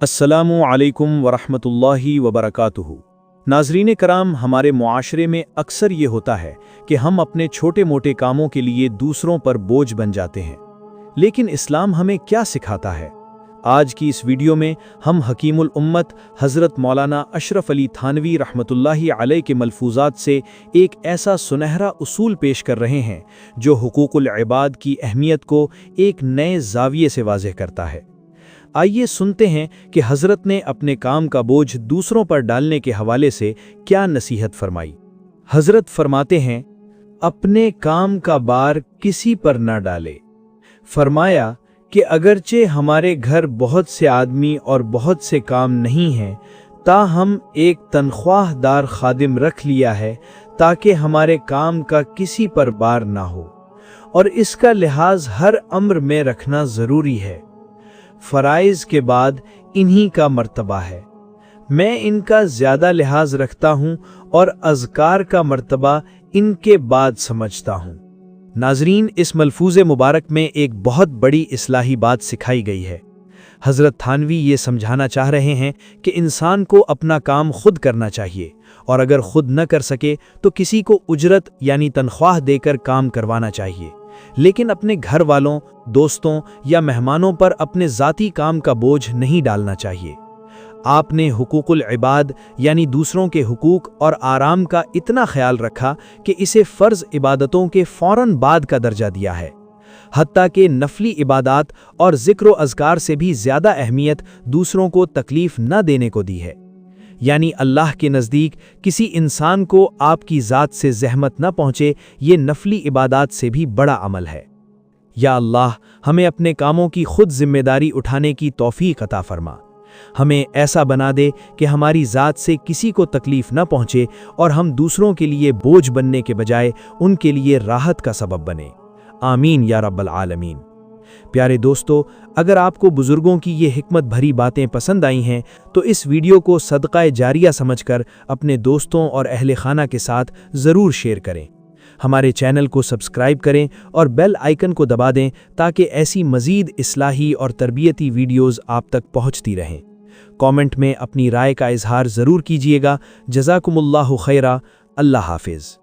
अस्सलामु अलैकुम वरहमतुल्लाहि वबरकातुहू। नाज़रीन कराम, हमारे मुआशरे में अक्सर ये होता है कि हम अपने छोटे मोटे कामों के लिए दूसरों पर बोझ बन जाते हैं, लेकिन इस्लाम हमें क्या सिखाता है? आज की इस वीडियो में हम हकीमुल उम्मत हज़रत मौलाना अशरफ अली थानवी रहमतुल्लाहि अलैह के मलफूज़ात से एक ऐसा सुनहरा उसूल पेश कर रहे हैं जो हुकूकुल इबाद की अहमियत को एक नए ज़ाविये से वाज़ेह करता है। आइए सुनते हैं कि हज़रत ने अपने काम का बोझ दूसरों पर डालने के हवाले से क्या नसीहत फरमाई। हज़रत फरमाते हैं, अपने काम का बार किसी पर न डाले। फरमाया कि अगरचे हमारे घर बहुत से आदमी और बहुत से काम नहीं हैं, ताहम एक तनख्वाहदार खादिम रख लिया है ताकि हमारे काम का किसी पर बार ना हो, और इसका लिहाज हर अम्र में रखना ज़रूरी है। फ़राइज़ के बाद इन्हीं का मर्तबा है। मैं इनका ज़्यादा लिहाज रखता हूँ और अज़कार का मर्तबा इनके बाद समझता हूँ। नाज़रीन, इस मलफूज़े मुबारक में एक बहुत बड़ी इस्लाही बात सिखाई गई है। हज़रत थानवी ये समझाना चाह रहे हैं कि इंसान को अपना काम खुद करना चाहिए, और अगर खुद न कर सके तो किसी को उजरत यानी तनख्वाह देकर काम करवाना चाहिए, लेकिन अपने घर वालों, दोस्तों या मेहमानों पर अपने ज़ाती काम का बोझ नहीं डालना चाहिए। आपने हुकूकुल इबाद यानी दूसरों के हुकूक और आराम का इतना ख्याल रखा कि इसे फ़र्ज़ इबादतों के फ़ौरन बाद का दर्जा दिया है। हत्ता कि नफली इबादात और ज़िक्र अज़कार से भी ज़्यादा अहमियत दूसरों को तकलीफ़ न देने को दी है। यानी अल्लाह के नज़दीक किसी इंसान को आपकी ज़ात से ज़हमत न पहुँचे, ये नफली इबादात से भी बड़ा अमल है। या अल्लाह, हमें अपने कामों की खुद जिम्मेदारी उठाने की तौफ़ीक़ अता फरमा। हमें ऐसा बना दे कि हमारी ज़ात से किसी को तकलीफ़ न पहुँचे और हम दूसरों के लिए बोझ बनने के बजाय उनके लिए राहत का सबब बने। आमीन या रब्बल आलमीन। प्यारे दोस्तों, अगर आपको बुज़ुर्गों की ये हिकमत भरी बातें पसंद आई हैं तो इस वीडियो को सदक़ा जारिया समझकर अपने दोस्तों और अहले खाना के साथ ज़रूर शेयर करें। हमारे चैनल को सब्सक्राइब करें और बेल आइकन को दबा दें ताकि ऐसी मज़ीद इस्लाही और तरबियती वीडियोज़ आप तक पहुँचती रहें। कमेंट में अपनी राय का इजहार ज़रूर कीजिएगा। जज़ाकुमुल्लाहु खैरा। अल्लाह हाफ़िज़।